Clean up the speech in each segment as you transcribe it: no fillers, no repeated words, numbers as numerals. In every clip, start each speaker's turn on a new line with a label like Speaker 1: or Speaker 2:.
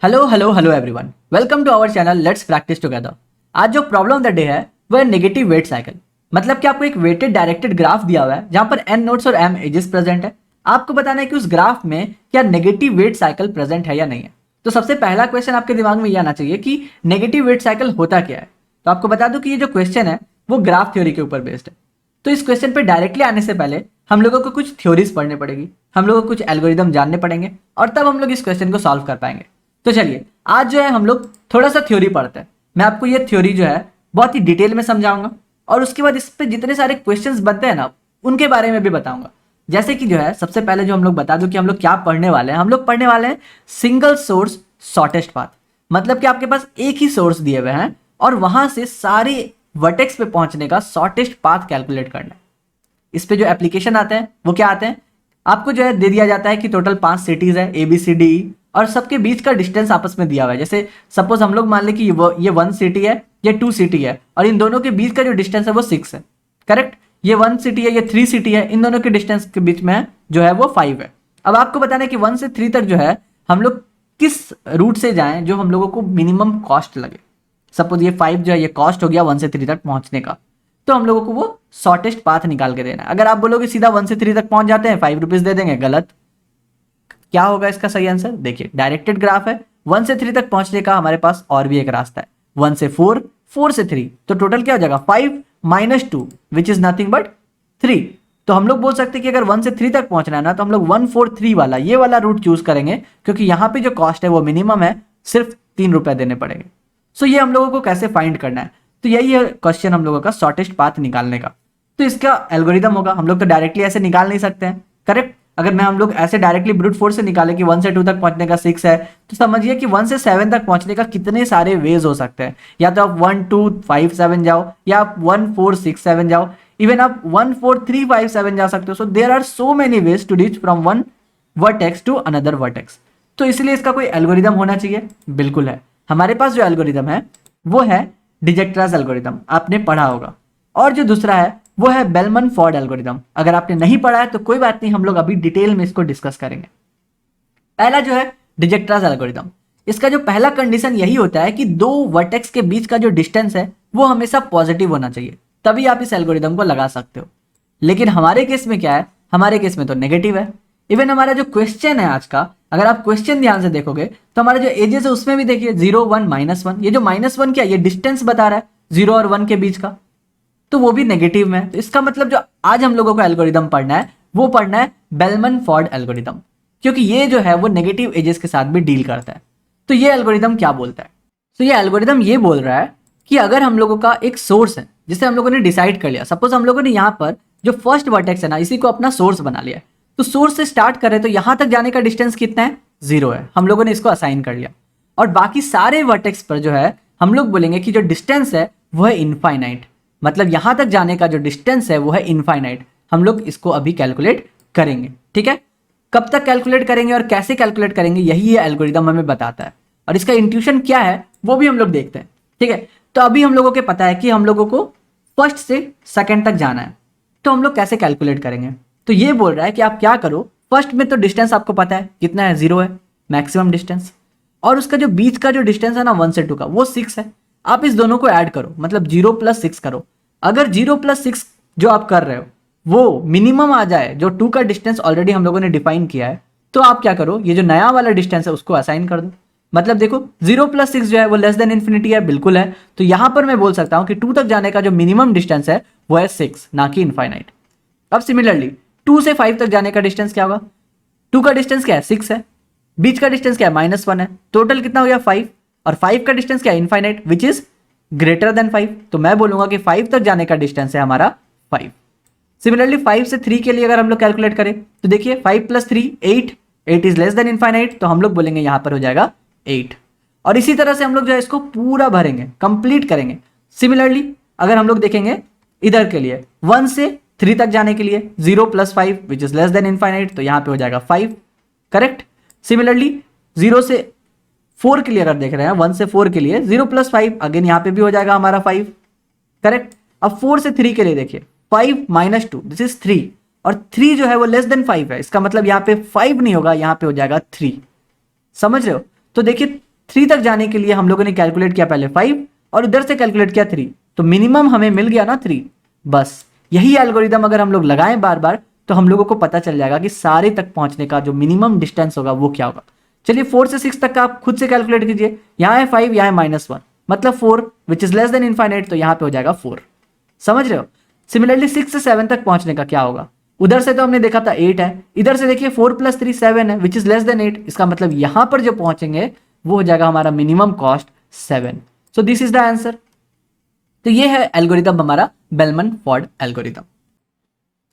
Speaker 1: Hello hello hello everyone, welcome to our channel let's practice together. आज जो problem of the day है वो है नेगेटिव वेट साइकिल। मतलब कि आपको एक वेटेड डायरेक्टेड ग्राफ दिया हुआ है जहां पर n नोड्स और m एजेस प्रेजेंट है। आपको बताना है कि उस ग्राफ में क्या नेगेटिव वेट साइकिल प्रेजेंट है या नहीं है। तो सबसे पहला क्वेश्चन आपके दिमाग में ये आना चाहिए कि नेगेटिव वेट साइकिल होता क्या है। तो आपको बता दूं कि ये जो क्वेश्चन है वो ग्राफ थ्योरी के ऊपर बेस्ड है। तो इस क्वेश्चन पे डायरेक्टली आने से पहले हम लोगों को कुछ थ्योरीज पढ़ने पड़ेगी, हम लोगों को कुछ एल्गोरिदम जानने पड़ेंगे और तब हम लोग इस क्वेश्चन को सॉल्व कर पाएंगे। तो चलिए आज जो है हम लोग थोड़ा सा थ्योरी पढ़ते हैं। मैं आपको ये थ्योरी जो है बहुत ही डिटेल में समझाऊंगा और उसके बाद इस पे जितने सारे क्वेश्चंस बनते हैं ना उनके बारे में भी बताऊंगा। जैसे कि जो है सबसे पहले जो हम लोग बता दूं कि हम लोग क्या पढ़ने वाले हैं। हम लोग पढ़ने वाले हैं सिंगल सोर्स शॉर्टेस्ट पाथ। मतलब कि आपके पास एक ही सोर्स दिए हुए हैं और वहां से सारे वर्टेक्स पे पहुंचने का शॉर्टेस्ट पाथ कैलकुलेट करना है। इस पे जो एप्लीकेशन आते हैं वो क्या आते हैं, आपको जो है दे दिया जाता है कि टोटल 5 सिटीज है ABCDE और सबके बीच का डिस्टेंस आपस में दिया हुआ है। जैसे सपोज हम लोग मान ले कि ये 1 सिटी है, ये 2 सिटी है और इन दोनों के बीच का जो डिस्टेंस है वो 6 है। करेक्ट, ये 1 सिटी है, ये 3 सिटी है, इन दोनों के डिस्टेंस के बीच में जो है वो 5 है। अब आपको बताना है कि 1 से 3 तक जो है हम लोग किस रूट से जाएं जो हम लोगों को मिनिमम कॉस्ट लगे। सपोज ये 5 जो है ये कॉस्ट हो गया 1 से 3 तक पहुंचने का, तो हम लोगों को वो शॉर्टेस्ट पाथ निकाल के देना है। अगर आप बोलोगे सीधा 1 से 3 तक पहुंच जाते हैं 5 रुपीज दे देंगे, गलत। क्या होगा इसका सही आंसर? देखिए डायरेक्टेड ग्राफ है, 1 से 3 तक पहुंचने का हमारे पास और भी एक रास्ता है, 1 से 4, 4 से 3, तो टोटल क्या हो जाएगा 5 - 2 विच इज नथिंग बट 3। तो हम लोग बोल सकते हैं कि अगर 1 से 3 तक पहुंचना है ना तो हम लोग 1 4 3 वाला ये वाला रूट चूज करेंगे, क्योंकि यहाँ पे जो कॉस्ट है वो मिनिमम है, सिर्फ 3 रुपए देने पड़ेंगे। सो ये हम लोगों को कैसे फाइंड करना है, तो यही है क्वेश्चन हम लोगों का शॉर्टेस्ट पाथ निकालने का। तो इसका एल्गोरिदम होगा, हम लोग तो डायरेक्टली ऐसे निकाल नहीं सकते हैं। करेक्ट, अगर मैं हम लोग ऐसे डायरेक्टली ब्रूट फोर्स से निकाले कि 1 से 2 तक पहुंचने का 6 है, तो समझिए कि 1 से 7 तक पहुंचने का कितने सारे वेज हो सकते हैं। या तो आप 1 2 5 7 जाओ, या आप 1 4 6 7 जाओ, इवन आप 1 4 3 5 7 जा सकते हो। So there are so many ways to reach from one vertex to another vertex. तो इसलिए इसका कोई एल्गोरिदम होना चाहिए, बिल्कुल है। हमारे पास जो एल्गोरिदम है वो है डिजेक्ट्रास एल्गोरिदम, आपने पढ़ा होगा। और जो दूसरा है वो है बेलमन फोर्ड एल्गोरिदम। अगर आपने नहीं पढ़ा है तो कोई बात नहीं, हम लोग अभी डिटेल में इसको डिस्कस करेंगे। पहला जो है डिजेक्ट्रास एल्गोरिदम, इसका जो पहला कंडीशन यही होता है कि दो वर्टेक्स के बीच का जो डिस्टेंस है वो हमेशा पॉजिटिव होना चाहिए, तभी आप इस एल्गोरिदम को लगा सकते हो। लेकिन हमारे केस में क्या है, हमारे केस में तो नेगेटिव है। इवन हमारा जो क्वेश्चन है आज का, अगर आप क्वेश्चन ध्यान से देखोगे तो हमारा जो एजेस है उसमें भी देखिए 0 1 -1, ये जो -1 क्या, ये डिस्टेंस बता रहा है 0 और 1 के बीच का, तो वो भी नेगेटिव में। तो इसका मतलब जो आज हम लोगों को एल्गोरिदम पढ़ना है वो पढ़ना है बेलमन फोर्ड एल्गोरिदम, क्योंकि ये जो है वो नेगेटिव एजेस के साथ भी डील करता है। तो ये एल्गोरिदम क्या बोलता है, तो ये एल्गोरिदम ये बोल रहा है कि अगर हम लोगों का एक सोर्स है जिसे हम लोगों ने डिसाइड कर लिया, सपोज हम लोगों ने यहाँ पर जो फर्स्ट वर्टेक्स है ना इसी को अपना सोर्स बना लिया, तो सोर्स से स्टार्ट करें तो यहां तक जाने का डिस्टेंस कितना है, 0 है। हम लोगों ने इसको असाइन कर लिया और बाकी सारे वर्टेक्स पर जो है हम लोग बोलेंगे कि जो डिस्टेंस है वो है इनफाइनाइट। मतलब यहां तक जाने का जो डिस्टेंस है वो है इनफाइनाइट। हम लोग इसको अभी कैलकुलेट करेंगे, ठीक है। कब तक कैलकुलेट करेंगे और कैसे कैलकुलेट करेंगे यही ये एल्गोरिदम हमें बताता है, और इसका इंट्यूशन क्या है वो भी हम लोग देखते हैं, ठीक है। तो अभी हम लोगों को पता है कि हम लोगों को फर्स्ट से सेकंड तक जाना है, तो हम लोग कैसे कैलकुलेट करेंगे। तो ये बोल रहा है कि आप क्या करो, फर्स्ट में तो डिस्टेंस आपको पता है कितना है, 0 है मैक्सिमम डिस्टेंस, और उसका जो बीच का जो डिस्टेंस है ना 1 से 2 का वो 6 है। आप इस दोनों को ऐड करो, मतलब 0 + 6 करो। अगर 0 + 6 जो आप कर रहे हो वो मिनिमम आ जाए, जो 2 का डिस्टेंस ऑलरेडी हम लोगों ने डिफाइन किया है, तो आप क्या करो, ये जो नया वाला डिस्टेंस है उसको असाइन कर दो। मतलब देखो 0 + 6 जो है वो लेस देन इन्फिनिटी है, बिल्कुल है। तो यहां पर मैं बोल सकता हूं कि 2 तक जाने का जो मिनिमम डिस्टेंस है वो है 6, ना कि इनफाइनाइट। अब सिमिलरली 2 से 5 तक जाने का डिस्टेंस क्या होगा, 2 का डिस्टेंस क्या है, 6 है, बीच का डिस्टेंस क्या है, -1 है, टोटल कितना हो गया 5, और 5 का डिस्टेंस क्या है, infinite which is greater than 5। तो मैं बोलूंगा कि 5 तक जाने का डिस्टेंस है हमारा 5। सिमिलरली 5 से 3 के लिए अगर हम लोग कैलकुलेट करें तो देखिए 5 + 3 8, 8 इज लेस देन इनफाइनाइट, तो हम लोग बोलेंगे यहां पर हो जाएगा 8। और इसी तरह से हम लोग जो है इसको पूरा भरेंगे, कंप्लीट करेंगे। सिमिलरली अगर हम लोग देखेंगे इधर के लिए 1 से 3 तक जाने के लिए 0 + 5 which is less then infinite, तो यहां पे हो जाएगा 5, करेक्ट। सिमिलरली 0 से 4 के लिए अगर देख रहे हैं, 1 से 4 के लिए 0 + 5 अगेन यहां पे भी हो जाएगा हमारा 5, करेक्ट। अब 4 से 3 के लिए देखिए 5 - 2 दिस इज 3, और 3 जो है वो लेस देन 5 है, इसका मतलब यहां पे 5 नहीं होगा, यहां पे हो जाएगा 3। समझ रहे हो। तो देखिए 3 तक जाने के लिए हम लोगों ने कैलकुलेट किया पहले 5 और उधर से कैलकुलेट किया 3, तो मिनिमम हमें मिल गया ना 3। बस यही एल्गोरिदम अगर हम लोग लगाएं बार बार तो हम लोगों को पता चल जाएगा कि सारे तक पहुंचने का जो मिनिमम डिस्टेंस होगा वो क्या होगा। चलिए 4 से 6 तक का आप खुद से कैलकुलेट कीजिए। यहाँ है 5, यहाँ है -1, मतलब 4 विच इज लेस देन इनफाइनाइट, तो यहाँ पे हो जाएगा 4। समझ रहे हो? सिमिलरली 6 से 7 तक पहुंचने का क्या होगा? उधर से तो हमने देखा था 8 है, इधर से देखिए 4 + 3 7 है विच इज लेस देन 8। इसका मतलब यहां पर जो पहुंचेंगे वो हो जाएगा हमारा minimum cost 7। So this is the answer. तो ये है एल्गोरिदम हमारा बेलमन फोर्ड एल्गोरिदम।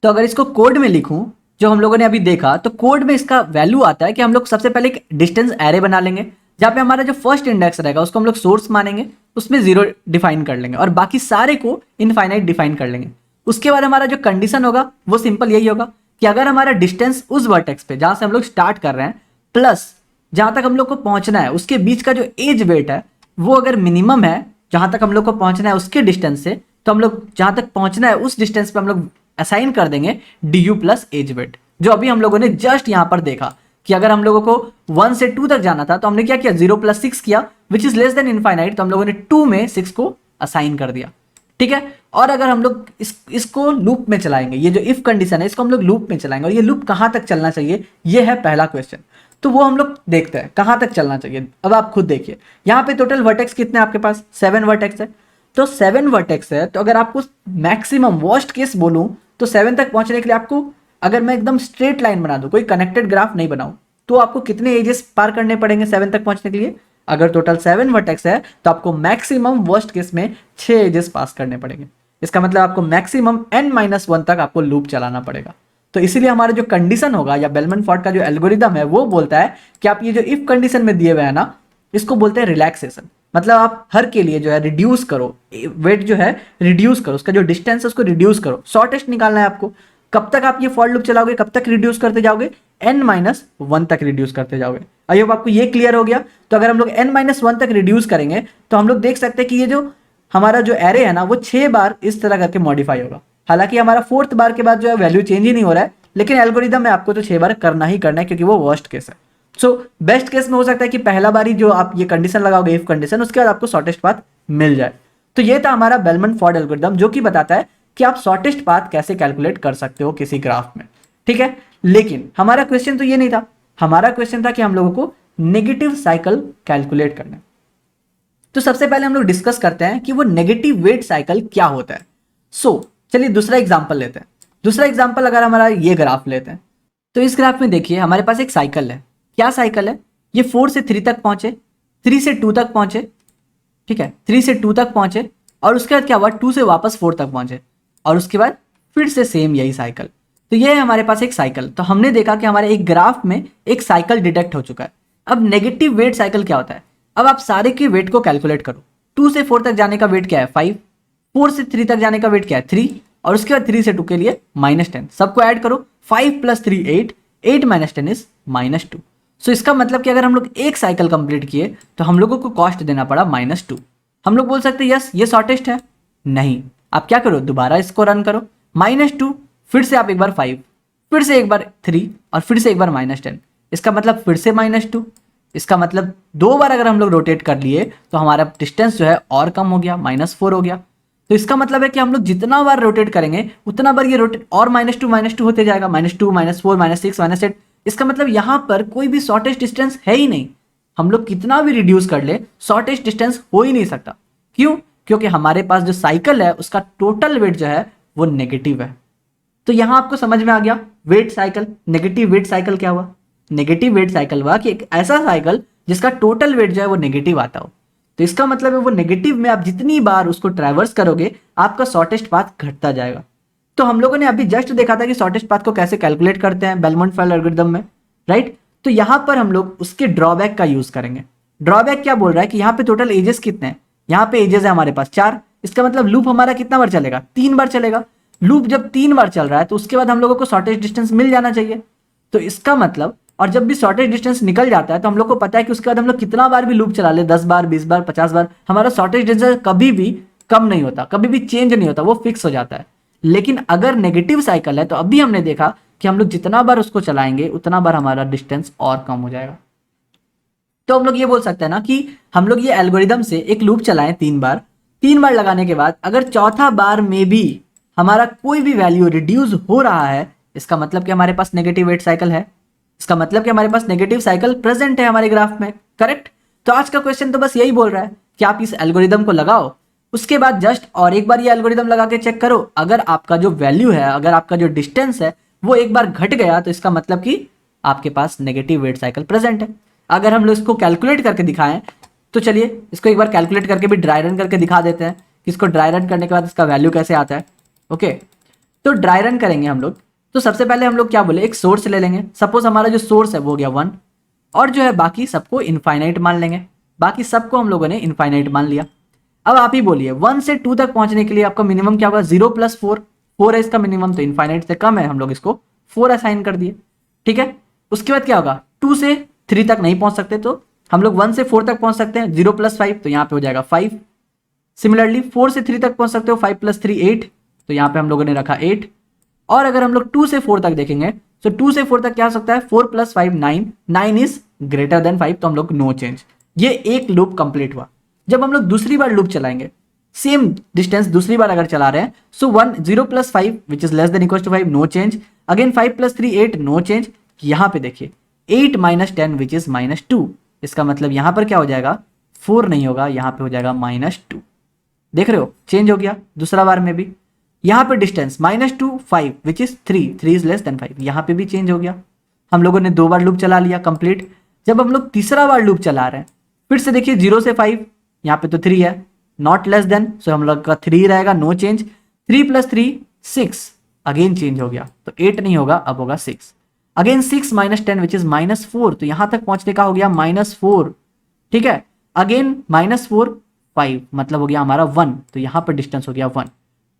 Speaker 1: तो अगर इसको कोड में लिखूं जो हम लोगों ने अभी देखा, तो कोड में इसका वैल्यू आता है कि हम लोग सबसे पहले एक डिस्टेंस एरे बना लेंगे जहां पे हमारा जो फर्स्ट इंडेक्स रहेगा उसको हम लोग सोर्स मानेंगे, उसमें 0 डिफाइन कर लेंगे और बाकी सारे को इनफाइनाइट डिफाइन कर लेंगे। उसके बाद हमारा जो कंडीशन होगा वो सिंपल यही होगा कि अगर हमारा डिस्टेंस उस वर्टेक्स पे जहां से हम लोग स्टार्ट कर रहे हैं प्लस जहां तक हम लोग को पहुंचना है उसके बीच का जो एज वेट है वो अगर मिनिमम है जहां तक हम लोग को पहुंचना है उसके डिस्टेंस से, तो हम लोग जहां तक पहुंचना है उस डिस्टेंस पे हम लोग असाइन कर देंगे du प्लस एज वेट, जो अभी हम लोगों ने जस्ट यहां पर देखा कि अगर हम लोगों को 1 से 2 तक जाना था तो हमने क्या किया 0 + 6 किया विच इज लेस देन इनफाइनाइट, तो हम लोगों ने 2 में 6 को असाइन कर दिया। ठीक है, और अगर हम लोग इसको लूप में चलाएंगे, ये जो इफ कंडीशन है इसको हम लोग लूप में चलाएंगे और ये लूप कहां तक चलना चाहिए ये है पहला क्वेश्चन। तो वो हम लोग देखते हैं कहां तक चलना चाहिए। अब आप खुद देखिए यहाँ पे टोटल वर्टेक्स कितने आपके पास 7 वर्टेक्स है, तो 7 वर्टेक्स है, तो अगर आपको मैक्सिमम वर्स्ट केस बोलूं तो 7 तक पहुंचने के लिए आपको, अगर मैं एकदम स्ट्रेट लाइन बना दूं, कोई कनेक्टेड ग्राफ नहीं बनाऊं, तो आपको कितने एजेस पार करने पड़ेंगे 7 तक पहुंचने के लिए? अगर टोटल 7 वर्टेक्स है तो आपको मैक्सिमम वर्स्ट केस में 6 एजेस पास करने पड़ेंगे। इसका मतलब आपको मैक्सिमम n-1 तक आपको लूप चलाना पड़ेगा। तो इसीलिए हमारा जो कंडीशन होगा या बेलमन फोर्ड का जो एल्गोरिदम है वो बोलता है कि आप ये जो इफ कंडीशन में दिए हुए है ना, इसको बोलते हैं रिलैक्सेशन। मतलब आप हर के लिए जो है रिड्यूस करो, वेट जो है रिड्यूस करो, उसका जो डिस्टेंस है उसको रिड्यूस करो। शॉर्टेस्ट निकालना है आपको। कब तक आप ये फॉर लूप चलाओगे, कब तक रिड्यूस करते जाओगे? n-1 तक रिड्यूस करते जाओगे। आई होप आपको ये क्लियर हो गया। तो अगर हम लोग n-1 तक रिड्यूस करेंगे तो हम लोग देख सकते हैं कि ये जो हमारा जो एरे है ना वो 6 बार इस तरह करके मॉडिफाई होगा। हालांकि हमारा 4th बार के बाद जो है वैल्यू चेंज ही नहीं हो रहा है, लेकिन एल्गोरिदम में आपको तो 6 बार करना ही करना है क्योंकि वो वर्स्ट केस है। सो बेस्ट केस में हो सकता है कि पहला बार ही जो आप ये कंडीशन लगाओगे इफ कंडीशन, उसके बाद आपको शॉर्टेस्ट पाथ मिल जाए। तो ये था हमारा बेलमन फोर्ड एल्गोरिदम जो कि बताता है कि आप शॉर्टेस्ट पाथ कैसे कैलकुलेट कर सकते हो किसी ग्राफ में। ठीक है, लेकिन हमारा क्वेश्चन तो ये नहीं था। हमारा क्वेश्चन था कि हम लोगों को नेगेटिव साइकिल कैलकुलेट करना है। तो सबसे पहले हम लोग डिस्कस करते हैं कि वो नेगेटिव वेट साइकिल क्या होता है। चलिए दूसरा एग्जांपल लेते हैं। दूसरा एग्जांपल अगर हमारा ये ग्राफ लेते हैं, तो इस ग्राफ में देखिए हमारे पास एक साइकिल है। क्या साइकिल है? ये 4 से 3 तक पहुंचे, 3 से 2 तक पहुंचे, ठीक है, 3 से 2 तक पहुंचे और उसके बाद क्या हुआ 2 से वापस 4 तक पहुंचे और उसके बाद फिर से सेम यही साइकिल। तो ये है हमारे पास एक साइकिल। तो हमने देखा कि हमारे एक ग्राफ में एक साइकिल डिटेक्ट हो चुका है। अब नेगेटिव वेट साइकिल क्या होता है? अब आप सारे के वेट को कैलकुलेट करो। 2 से 4 तक जाने का वेट क्या है 5, 4 से 3 तक जाने का वेट क्या है 3 और उसके बाद 3 से 2 के लिए -10। सबको ऐड करो, 5 + 3 8, 8 - 10 इज -2। सो इसका मतलब कि अगर हम लोग एक साइकिल कंप्लीट किए तो हम लोगों को कॉस्ट देना पड़ा -2। हम लोग बोल सकते हैं यस ये शॉर्टेस्ट है। नहीं, आप क्या करो दोबारा इसको रन करो, -2, फिर से आप एक बार 5, फिर से एक बार 3 और फिर से एक बार -10। इसका मतलब फिर से -2। इसका मतलब 2 बार अगर हम लोग रोटेट कर लिए तो हमारा डिस्टेंस जो है और कम हो गया, -4 हो गया। तो इसका मतलब है कि हम लोग जितना बार रोटेट करेंगे उतना बार ये रोटेट और -2 होते जाएगा, -2 -4 -6 -8। इसका मतलब यहां पर कोई भी शॉर्टेस्ट डिस्टेंस है ही नहीं। हम लोग कितना भी रिड्यूस कर ले शॉर्टेस्ट डिस्टेंस हो ही नहीं सकता। क्यों? क्योंकि हमारे पास जो साइकिल है उसका टोटल वेट जो है वो नेगेटिव है। तो यहां आपको समझ में आ गया weight cycle, negative weight cycle क्या हुआ? नेगेटिव वेट साइकिल हुआ कि एक ऐसा साइकिल जिसका टोटल वेट जो है वो नेगेटिव आता हो। तो इसका मतलब है वो नेगेटिव में आप जितनी बार उसको ट्रैवर्स करोगे आपका शॉर्टेस्ट पाथ घटता जाएगा। तो हम लोगों ने अभी जस्ट देखा था कि शॉर्टेस्ट पाथ को कैसे कैलकुलेट करते हैं बेलमन फोर्ड एल्गोरिथम में, राइट? तो यहां पर हम लोग उसके ड्रॉबैक का यूज करेंगे। ड्रॉबैक क्या बोल रहा है कि यहाँ पे टोटल एजेस कितने हैं? यहाँ पे एजेस है हमारे पास 4। इसका मतलब लूप हमारा कितना बार चलेगा? 3 बार चलेगा। लूप जब 3 बार चल रहा है तो उसके बाद हम लोगों को शॉर्टेस्ट डिस्टेंस मिल जाना चाहिए। तो इसका मतलब, और जब भी शॉर्टेस्ट डिस्टेंस निकल जाता है तो हम लोग को पता है कि उसके बाद हम लोग कितना बार भी लूप चला ले, 10 बार 20 बार 50 बार, हमारा शॉर्टेस्ट डिस्टेंस कभी भी कम नहीं होता, कभी भी चेंज नहीं होता, वो फिक्स हो जाता है। लेकिन अगर नेगेटिव साइकिल है तो अभी हमने देखा कि हम लोग जितना बार उसको चलाएंगे उतना बार हमारा डिस्टेंस और कम हो जाएगा। तो हम लोग ये बोल सकते हैं ना कि हम लोग ये एल्गोरिदम से एक लूप चलाएं 3 बार, 3 बार लगाने के बाद अगर चौथा बार में भी हमारा कोई भी वैल्यू रिड्यूस हो रहा है, इसका मतलब कि हमारे पास नेगेटिव वेट साइकिल है, इसका मतलब कि हमारे पास नेगेटिव साइकिल प्रेजेंट है हमारे ग्राफ में। करेक्ट। तो आज का क्वेश्चन तो बस यही बोल रहा है कि आप इस एल्गोरिदम को लगाओ, उसके बाद जस्ट और एक बार ये एल्गोरिदम लगा के चेक करो, अगर आपका जो वैल्यू है, अगर आपका जो डिस्टेंस है वो एक बार घट गया तो इसका मतलब कि आपके पास नेगेटिव वेट साइकिल प्रेजेंट है। अगर हम लोग इसको कैलकुलेट करके दिखाएं तो चलिए इसको एक बार कैलकुलेट करके भी ड्राई रन करके दिखा देते हैं कि इसको ड्राई रन करने के बाद इसका वैल्यू कैसे आता है। ओके, तो ड्राई रन करेंगे हम लोग। तो सबसे पहले हम लोग क्या बोले, एक सोर्स ले लेंगे। सपोज हमारा जो सोर्स है वो हो गया 1, और जो है बाकी सबको इनफाइनाइट मान लेंगे। बाकी सबको हम लोगों ने इनफाइनाइट मान लिया। अब आप ही बोलिए 1 से 2 तक पहुंचने के लिए आपका मिनिमम क्या होगा, 0 + 4, 4 है इसका मिनिमम, तो इनफाइनाइट से कम है, हम लोग इसको 4 असाइन कर दिए। ठीक है, उसके बाद क्या होगा, 2 से 3 तक नहीं पहुंच सकते तो हम लोग 1 से 4 तक पहुंच सकते हैं, 0 + 5 तो यहाँ पे हो जाएगा 5। सिमिलरली 4 से 3 तक पहुंच सकते हो, 5 + 3 8, तो यहाँ पे हम लोगों ने रखा 8। और अगर हम लोग 2 से 4 तक देखेंगे तो 2 से 4 तक क्या हो सकता है, 4 + 5 9, 9 इज ग्रेटर देन 5, तो हम लोग नो चेंज। ये एक लूप कंप्लीट हुआ। जब हम लोग दूसरी बार लूप चलाएंगे, सेम डिस्टेंस दूसरी बार अगर चला रहे हैं, so 1 0 + 5 which is less than equal to 5, no change. Again 5 + 3 8, no change. यहाँ पे देखिए 8 - 10 विच इज -2, इसका मतलब यहाँ पर क्या हो जाएगा, 4 नहीं होगा, यहाँ पे हो जाएगा -2। देख रहे हो, चेंज हो गया दूसरा बार में भी। यहाँ पे distance -2 5 which is 3 is less then 5, यहाँ पे भी चेंज हो गया। हम लोगों ने 2 बार लूप चला लिया कंप्लीट। जब हम लोग तीसरा बार लूप चला रहे हैं, फिर से देखिए 0 से 5, यहाँ पे तो 3 है, नॉट लेस देन, सो हम लोग का 3 रहेगा, नो चेंज। 3 + 3 6, अगेन चेंज हो गया, तो 8 नहीं होगा, अब होगा 6। अगेन 6 - 10 विच इज -4, तो यहां तक पहुंचने का हो गया -4। ठीक है, अगेन -4 5, मतलब हो गया हमारा 1, तो यहां पर डिस्टेंस हो गया 1।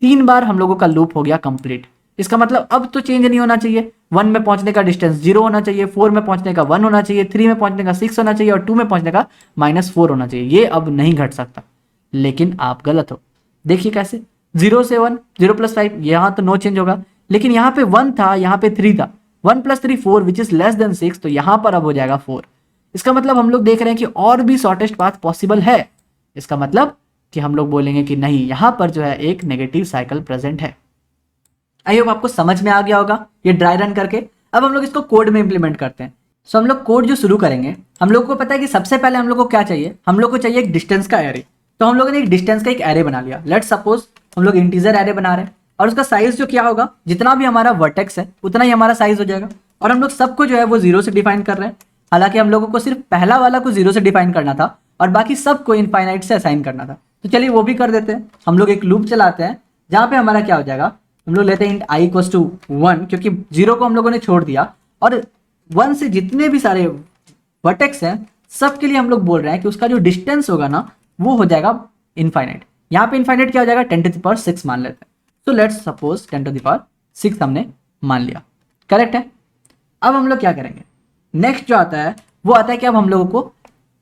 Speaker 1: 3 बार हम लोगों का लूप हो गया कंप्लीट। इसका मतलब अब तो चेंज नहीं होना चाहिए, 1 में पहुंचने का डिस्टेंस 0 होना चाहिए, 4 में पहुंचने का 1 होना चाहिए, 3 में पहुंचने का 6 होना चाहिए, और 2 में पहुंचने का -4 होना चाहिए। ये अब नहीं घट सकता, लेकिन आप गलत हो। देखिए कैसे, 0 से 1, 0 + 5, यहाँ तो नो चेंज होगा, लेकिन यहाँ पे 1 था, यहाँ पे 3 था, 1 + 3 4 विच इज लेस देन 6, तो यहाँ पर अब हो जाएगा 4। इसका मतलब हम लोग देख रहे हैं कि और भी शॉर्टेस्ट पाथ पॉसिबल है। इसका मतलब कि हम लोग बोलेंगे कि नहीं, यहाँ पर जो है एक नेगेटिव साइकिल प्रेजेंट है। आई होप आपको समझ में आ गया होगा ये ड्राई रन करके। अब हम लोग इसको कोड में इंप्लीमेंट करते हैं। सो हम लोग कोड जो शुरू करेंगे, हम लोग को पता है कि सबसे पहले हम लोग को क्या चाहिए, हम लोग को चाहिए एक डिस्टेंस का एरे। तो हम लोगों ने एक डिस्टेंस का एक एरे बना लिया। लेट्स सपोज हम लोग इंटीजर एरे बना रहे हैं, और उसका साइज जो क्या होगा, जितना भी हमारा वर्टेक्स है उतना ही हमारा साइज हो जाएगा। और हम लोग सबको जो है वो 0 से डिफाइन कर रहे हैं। हालांकि हम लोगों को सिर्फ पहला वाला को 0 से डिफाइन करना था और बाकी सबको इनफाइनाइट से असाइन करना था। तो चलिए वो भी कर देते हैं। हम लोग एक लूप चलाते हैं जहां पे हमारा क्या हो जाएगा, हम लोग लेते हैं int i = 1, क्योंकि 0 को हम लोगों ने छोड़ दिया, और 1 से जितने भी सारे वर्टेक्स हैं सबके लिए हम लोग बोल रहे हैं कि उसका जो डिस्टेंस होगा ना वो हो जाएगा इनफाइनाइट। यहाँ पे इनफाइनाइट क्या हो जाएगा, 10⁶ मान लेते हैं। तो लेट्स सपोज 10⁶ हमने मान लिया। करेक्ट है। अब हम लोग क्या करेंगे, नेक्स्ट जो आता है वो आता है कि अब हम लोगों को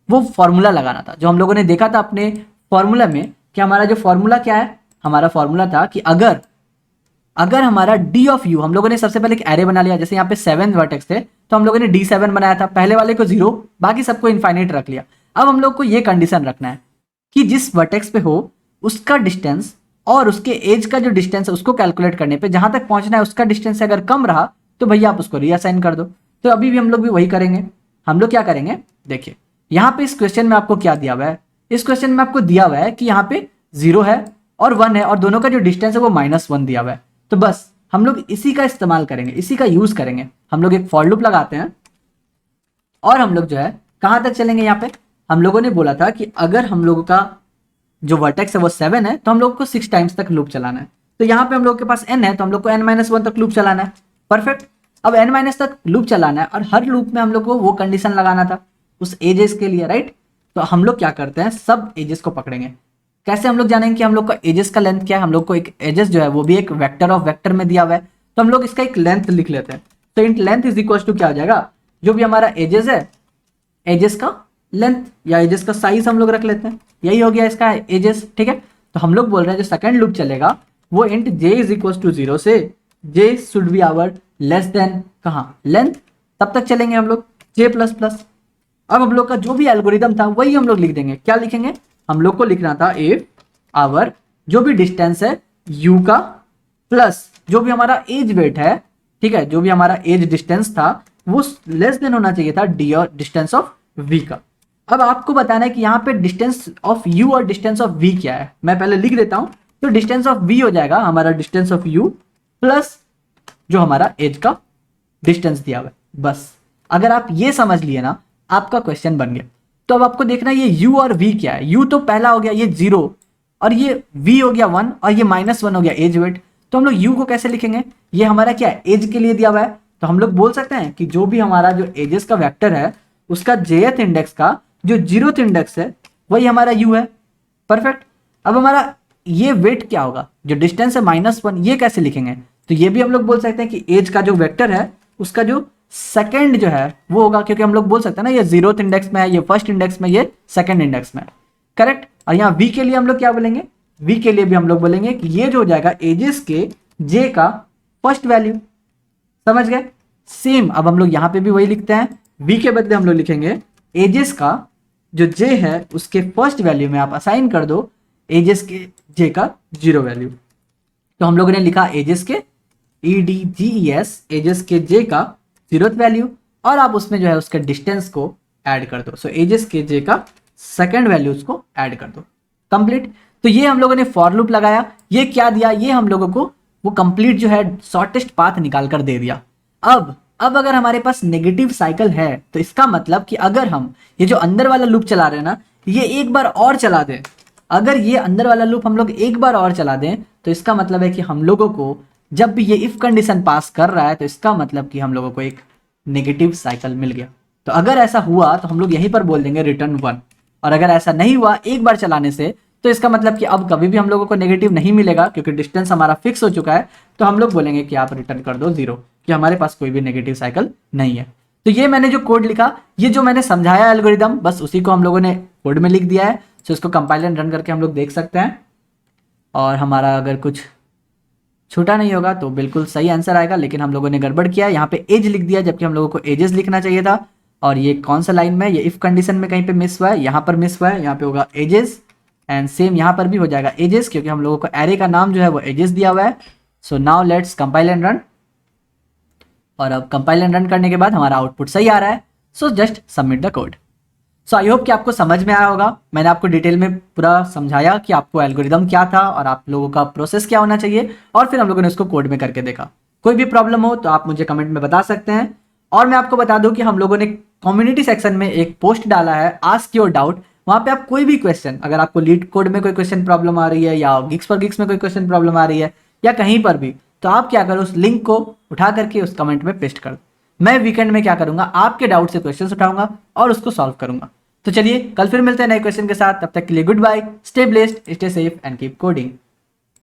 Speaker 1: वो फॉर्मूला लगाना था जो हम लोगों ने देखा था अपने फॉर्मूला में, कि हमारा जो फॉर्मूला क्या है, हमारा फॉर्मूला था कि अगर हमारा d ऑफ u, हम लोगों ने सबसे पहले एक एरे बना लिया, जैसे यहाँ पे 7 वर्टेक्स थे तो हम लोगों ने d7 बनाया था, पहले वाले को 0 बाकी सबको इनफाइनाइट रख लिया। अब हम लोग को ये कंडीशन रखना है कि जिस वर्टेक्स पे हो उसका डिस्टेंस और उसके एज का जो डिस्टेंस है उसको कैलकुलेट करने पे जहां तक पहुंचना है उसका डिस्टेंस अगर कम रहा तो भैया आप उसको रीअसाइन कर दो। तो अभी भी हम लोग भी वही करेंगे। हम लोग क्या करेंगे, देखिए यहाँ पे इस क्वेश्चन में आपको क्या दिया हुआ है, इस क्वेश्चन में आपको दिया हुआ है कि यहाँ पे 0 है और 1 है और दोनों का जो डिस्टेंस है वो -1 दिया हुआ है। तो बस हम लोग इसी का इस्तेमाल करेंगे, इसी का यूज करेंगे। हम लोग एक फॉर लूप लगाते हैं और हम लोग जो है कहां तक चलेंगे। यहाँ पे हम लोगों ने बोला था कि अगर हम लोगों का जो वर्टेक्स है वो 7 है तो हम लोग को 6 टाइम्स तक लूप चलाना है। तो यहाँ पे हम लोग के पास n है तो हम लोग को n-1 तक लूप चलाना है। परफेक्ट। अब n- तक लूप चलाना है और हर लूप में हम लोग को वो कंडीशन लगाना था उस एजेस के लिए, राइट। तो हम लोग क्या करते हैं, सब एजेस को पकड़ेंगे। कैसे हम लोग जानेंगे कि हम लोग का एजेस का लेंथ क्या है, हम लोग को एक एजेस जो है वो भी एक वेक्टर ऑफ वेक्टर में दिया हुआ है, तो हम लोग इसका एक लेंथ लिख लेते हैं। तो int length is equal to क्या हो जाएगा, जो भी हमारा एजेस है एजेस का लेंथ या एजेस का साइज हम लोग रख लेते हैं, यही हो गया इसका एजेस। ठीक है। तो हम लोग बोल रहे हैं जो सेकंड लूप चलेगा वो int j is equal to 0 से j should be our less than कहाँ लेंथ, तब तक चलेंगे हम लोग j++। अब हम लोग का जो भी एल्गोरिदम था वही हम लोग लिख देंगे। क्या लिखेंगे, हम लोग को लिखना था इफ आवर जो भी डिस्टेंस है u का प्लस जो भी हमारा एज वेट है, ठीक है, जो भी हमारा एज डिस्टेंस था वो लेस देन होना चाहिए था डी और डिस्टेंस ऑफ v का। अब आपको बताना है कि यहाँ पे डिस्टेंस ऑफ u और डिस्टेंस ऑफ v क्या है। मैं पहले लिख देता हूं। तो डिस्टेंस ऑफ v हो जाएगा हमारा डिस्टेंस ऑफ u प्लस जो हमारा एज का डिस्टेंस दिया हुआ है। बस अगर आप ये समझ लिए ना, आपका क्वेश्चन बन गया। तो अब आपको देखना है ये u और v क्या है। u तो पहला हो गया ये 0 और ये v हो गया 1 और ये -1 हो गया एज वेट। तो हम लोग u को कैसे लिखेंगे, ये हमारा क्या है, एज के लिए दिया हुआ है। तो हम लोग बोल सकते हैं कि जो भी हमारा जो एजेस का वेक्टर है उसका jth इंडेक्स का जो 0th इंडेक्स है वही हमारा u है। परफेक्ट। अब हमारा ये वेट क्या होगा, जो डिस्टेंस है -1, ये कैसे लिखेंगे। तो ये भी हम लोग बोल सकते हैं कि एज का जो वेक्टर है उसका जो सेकंड जो है वो होगा, क्योंकि हम लोग बोल सकते हैं ना ये 0th इंडेक्स में है, ये फर्स्ट इंडेक्स में, ये सेकंड इंडेक्स में। करेक्ट। और यहाँ v के लिए हम लोग क्या बोलेंगे, v के लिए भी हम लोग बोलेंगे कि ये जो हो जाएगा एजेस के j का फर्स्ट वैल्यू। समझ गए। सेम अब हम लोग यहाँ पे भी वही लिखते हैं, v के बदले हम लोग लिखेंगे एजेस का जो j है उसके फर्स्ट वैल्यू में आप असाइन कर दो एजेस के j का 0 वैल्यू। तो हम लोगों ने लिखा एजेस के EDGES एजेस के j का 0th वैल्यू और आप उसमें जो है उसके डिस्टेंस को ऐड कर दो। सो एजेस के j का सेकंड वैल्यू उसको ऐड कर दो। कंप्लीट। तो ये हम लोगों ने फॉर लूप लगाया। ये क्या दिया, ये हम लोगों को वो कंप्लीट जो है शॉर्टेस्ट पाथ निकाल कर दे दिया। अब अगर हमारे पास नेगेटिव साइकिल है तो इसका मतलब कि अगर हम ये जो अंदर वाला लूप चला रहे हैं ना, ये एक बार और चला दें, अगर ये अंदर वाला लूप हम लोग एक बार और चला दें तो इसका मतलब है कि हम लोगों को जब भी ये इफ कंडीशन पास कर रहा है तो इसका मतलब कि हम लोगों को एक नेगेटिव साइकिल मिल गया। तो अगर ऐसा हुआ तो हम लोग यहीं पर बोल देंगे रिटर्न 1, और अगर ऐसा नहीं हुआ एक बार चलाने से तो इसका मतलब कि अब कभी भी हम लोगों को नेगेटिव नहीं मिलेगा, क्योंकि डिस्टेंस हमारा फिक्स हो चुका है। तो हम लोग बोलेंगे कि आप रिटर्न कर दो 0, कि हमारे पास कोई भी नेगेटिव साइकिल नहीं है। तो ये मैंने जो कोड लिखा, ये जो मैंने समझाया एल्गोरिदम, बस उसी को हम लोगों ने कोड में लिख दिया है। तो इसको कंपाइल एंड रन करके हम लोग देख सकते हैं और हमारा अगर कुछ छूटा नहीं होगा तो बिल्कुल सही आंसर आएगा। लेकिन हम लोगों ने गड़बड़ किया, यहाँ पे एज लिख दिया जबकि हम लोगों को एजेस लिखना चाहिए था। और ये कौन सा लाइन में, ये इफ कंडीशन में कहीं पे मिस हुआ है, यहाँ पर मिस हुआ है, यहाँ पे होगा एजेस एंड सेम यहाँ पर भी हो जाएगा एजेस, क्योंकि हम लोगों को एरे का नाम जो है वो एजेस दिया हुआ है। So now let's compile and run. और अब कंपाइल एंड रन करने के बाद हमारा आउटपुट सही आ रहा है। So just submit the code. So I hope कि आपको समझ में आया होगा। मैंने आपको डिटेल में पूरा समझाया कि आपको एल्गोरिदम क्या था और आप लोगों का प्रोसेस क्या होना चाहिए, और फिर हम लोगों ने उसको कोड में करके देखा। कोई भी प्रॉब्लम हो तो आप मुझे कमेंट में बता सकते हैं। और मैं आपको बता दूं कि हम लोगों ने कम्युनिटी सेक्शन में एक पोस्ट डाला है, आस्क योर डाउट। वहाँ पे आप कोई भी क्वेश्चन, अगर आपको लीड कोड में कोई क्वेश्चन प्रॉब्लम आ रही है या गिग्स फॉर गिग्स में कोई क्वेश्चन प्रॉब्लम आ रही है या कहीं पर भी, तो आप क्या करो, उस लिंक को उठा करके उस कमेंट में पेस्ट कर दो। मैं वीकेंड में क्या करूंगा, आपके डाउट से क्वेश्चन उठाऊंगा और उसको सॉल्व करूंगा। तो चलिए कल फिर मिलते हैं नए क्वेश्चन के साथ। तब तक के लिए good bye, stay blessed, stay safe and keep coding.